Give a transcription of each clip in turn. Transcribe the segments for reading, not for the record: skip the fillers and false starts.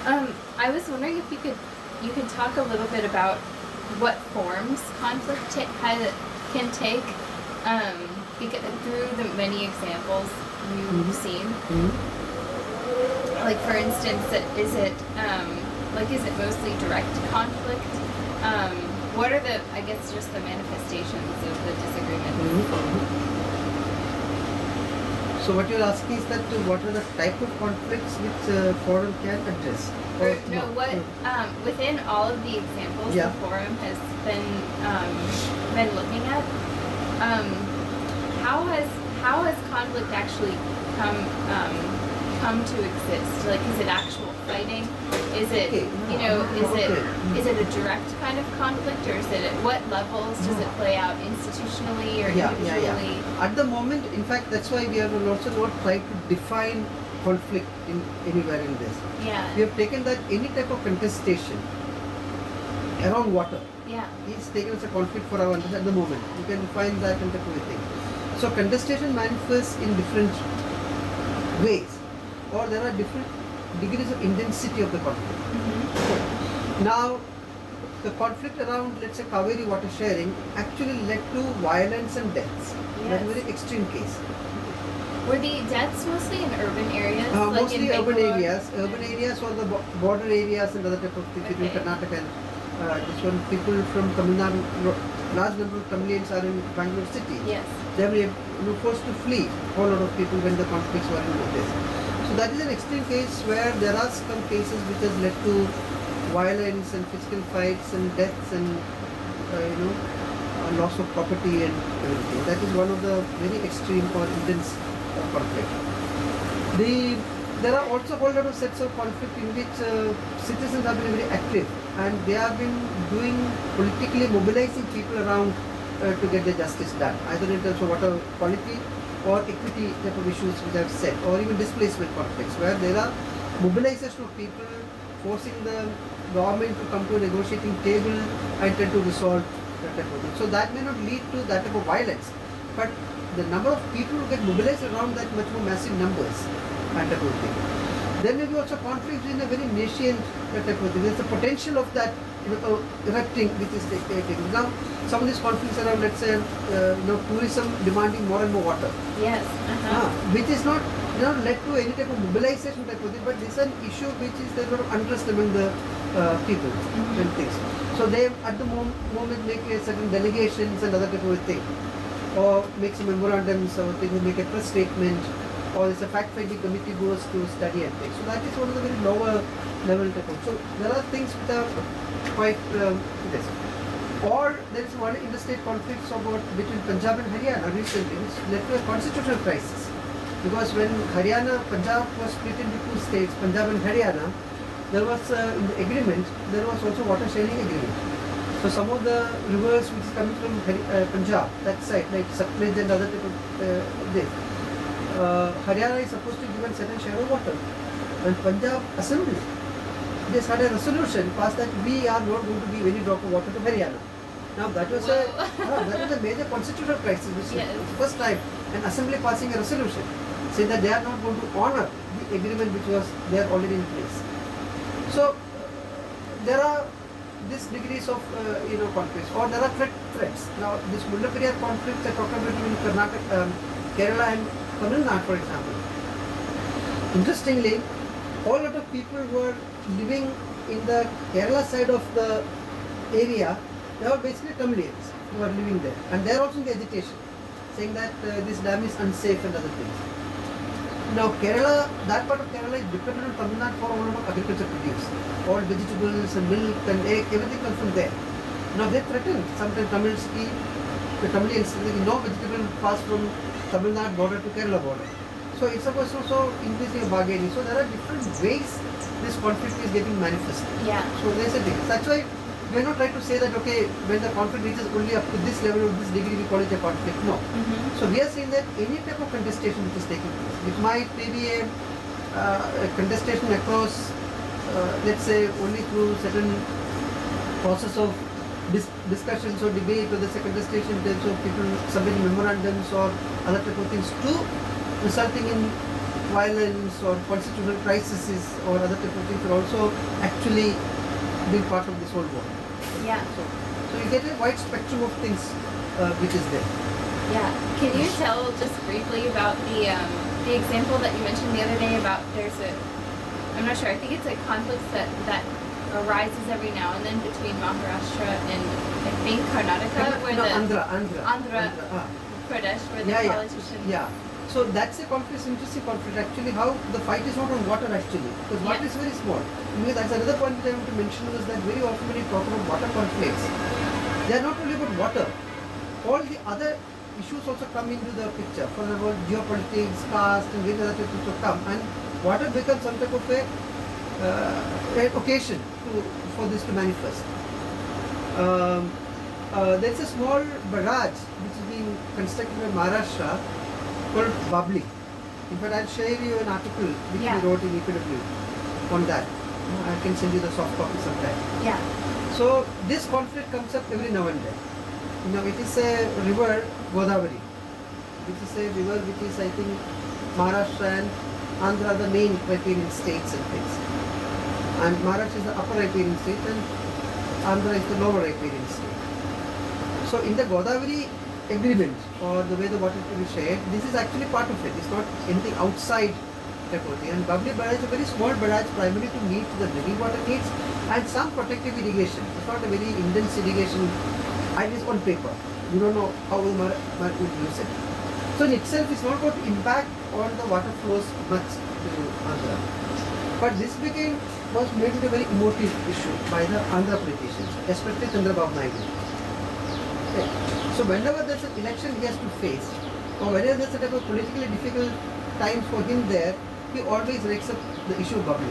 I was wondering if you could talk a little bit about what forms conflict can take, because through the many examples you've seen. Like for instance, is it mostly direct conflict? What are I guess just the manifestations of the disagreement? So what you're asking is that what are the type of conflicts which forum can address? Within all of the examples the forum has been looking at, how has conflict actually come to exist? Like, is it actual fighting? Is it is it a direct kind of conflict, or is it at what levels does it play out institutionally or individually? At the moment, in fact, that's why we have also not tried to define conflict anywhere in this. We have taken that any type of contestation around water is taken as a conflict for our understanding at the moment. You can define that and type of thing. So contestation manifests in different ways, or there are different degrees of intensity of the conflict. Now, the conflict around, let's say, Kaveri water sharing actually led to violence and deaths. That's a very extreme case. Were the deaths mostly in urban areas? Mostly urban areas or the border areas and other type of things between Karnataka and this one. People from Tamil Nadu, large number of Tamilians are in Bangalore city. They were forced to flee, a whole lot of people, when the conflicts were in this. So that is an extreme case where there are some cases which has led to violence and physical fights and deaths and loss of property and everything. That is one of the very extreme or intense conflict. There are also a whole lot of sets of conflict in which citizens have been very active, and they have been doing politically mobilizing people around to get the justice done, either in terms of water quality or equity type of issues which I have said, or even displacement conflicts, where there are mobilization of people forcing the government to come to a negotiating table and try to resolve that type of thing. So that may not lead to that type of violence, but the number of people who get mobilized around that much more massive numbers and type of thing. There may be also conflicts in a very nascent type of thing. There's the potential of that erupting which is taking. Now, some of these conflicts around, let's say, tourism demanding more and more water. Which is not led to any type of mobilization type of thing, but this is an issue which is there a lot of unrest among the people and things. So they at the moment make a certain delegations and other type of thing, or make some memorandums, or they will make a press statement, or there's a fact-finding committee goes to study and things. So that is one of the very lower level type of. So there are things which are quite this. Or there is one interstate conflicts about between Punjab and Haryana recently, which led to a constitutional crisis. Because when Punjab was split into two states, Punjab and Haryana, there was in the agreement, there was also water sharing agreement. So some of the rivers which is coming from Punjab, that side, like Satluj and other type of this, Haryana is supposed to give a certain share of water. And Punjab Assembly just had a resolution passed that we are not going to give any drop of water to Haryana. Now that was a major constitutional crisis, which is the first time an assembly passing a resolution saying that they are not going to honor the agreement which was there already in place. So there are these degrees of conflicts, or there are threats. Now this Mullaperiyar conflicts are talking about in Karnataka, Kerala and Tamil Nadu, for example. Interestingly, a whole lot of people who are living in the Kerala side of the area, they are basically Tamilians who are living there, and they are also in the agitation, saying that this dam is unsafe and other things. Now Kerala, that part of Kerala is dependent on Tamil Nadu for all of agriculture produce. All vegetables and milk and egg, everything comes from there. Now they threaten, sometimes the Tamilians, no vegetable pass from Tamil Nadu border to Kerala border. So it's supposed to also increasing bargaining. So there are different ways this conflict is getting manifested. So there's a thing. That's why we are not trying to say that, okay, when the conflict reaches only up to this level or this degree, we call it a conflict. No. So we are saying that any type of contestation which is taking place, it might maybe a contestation across, let's say, only through certain process of discussions or debate, or there's a contestation in terms of people submitting memorandums or other type of things, to resulting in violence or constitutional crises or other type of things are also actually being part of this whole war. Yeah. So you get a wide spectrum of things which is there. Yeah. Can you tell just briefly about the example that you mentioned the other day about I'm not sure, I think it's a conflict that arises every now and then between Maharashtra and I think Karnataka, where Andhra Pradesh, where the politicians. Yeah. So that's a conflict, interesting conflict actually, how the fight is not on water actually, because water is very small. Because that's another point which I want to mention was that very often when you talk about water conflicts, they are not only about water. All the other issues also come into the picture. For example, geopolitics, caste and various other things also come, and water becomes some type of an occasion for this to manifest. There's a small barrage which is being constructed in Maharashtra called Babli. In fact, I'll share you an article which we wrote in EPW on that. I can send you the soft copy sometime. Yeah. So this conflict comes up every now and then. It is a river, Godavari, which is a river which is, I think, Maharashtra and Andhra are the main riparian states and things. And Maharashtra is the upper riparian state and Andhra is the lower riparian state. So in the Godavari agreement or the way the water is to be shared, this is actually part of it. It's not anything outside Tripoli. And Babli barrage is a very small barrage primarily to meet the drinking water needs and some protective irrigation. It's not a very intense irrigation, at least on paper. You don't know how the Maharashtra will use it. So in itself it's not going to impact on the water flows much to Andhra. But this was made it a very emotive issue by the Andhra politicians, especially Chandrababu Naidu. Okay. So whenever there's an election he has to face, or whenever there's a type of politically difficult times for him there, he always rakes up the issue of Babli.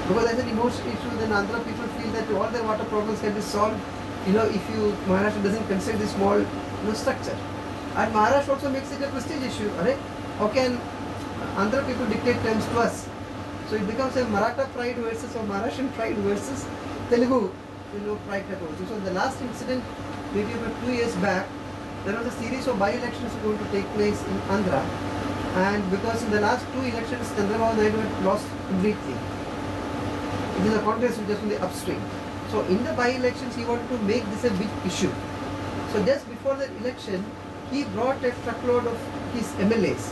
Because as an emotional issue, then Andhra people feel that all their water problems can be solved, if Maharashtra doesn't consider this small structure. And Maharashtra also makes it a prestige issue. Right? How can Andhra people dictate terms to us? So it becomes a Maratha pride versus or Maharashtrian pride versus Telugu, pride type also. So the last incident, maybe about 2 years back, there was a series of by-elections going to take place in Andhra, and because in the last 2 elections Chandrababu Naidu had lost completely. It is a contest which is from the upstream. So in the by-elections he wanted to make this a big issue. So just before the election, he brought a truckload of his MLAs,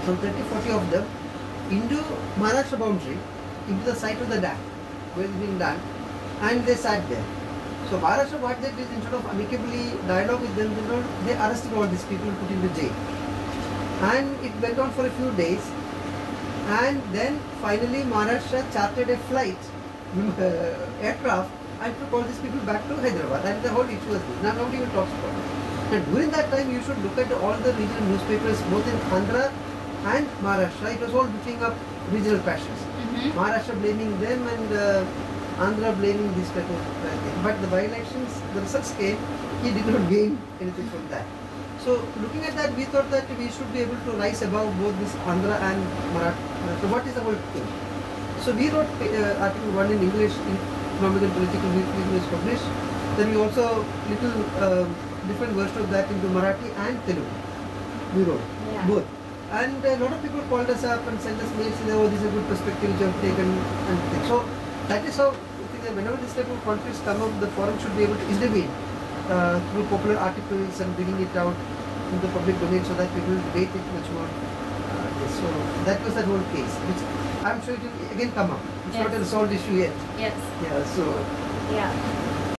some 30-40 of them, into Maharashtra boundary, into the site of the dam, where it is being done, and they sat there. So Maharashtra, what they did, instead of amicably dialogue with them, they arrested all these people and put into jail. And it went on for a few days, and then finally Maharashtra chartered a flight, aircraft, and took all these people back to Hyderabad, and the whole issue was this. Now nobody even talks about it. And during that time you should look at all the regional newspapers, both in Andhra and Maharashtra. It was all looking up regional passions. Maharashtra blaming them and Andhra blaming this type of thing. But the by-elections, the results came, he did not gain anything from that. So looking at that, we thought that we should be able to rise above both this Andhra and Maharashtra. So what is the whole thing? So we wrote article 1 in English, in Economic and Political Weekly was published. Then we also little different version of that into Marathi and Telugu. We wrote both. And a lot of people called us up and sent us mails saying, oh, this is a good perspective which you have taken and things. So that is how I think that whenever this type of conflicts come up, the forum should be able to intervene through popular articles and bringing it out in the public domain so that people debate it much more. So that was that whole case, which I'm sure it will again come up. It's not a resolved issue yet. Yes. Yeah. So. Yeah.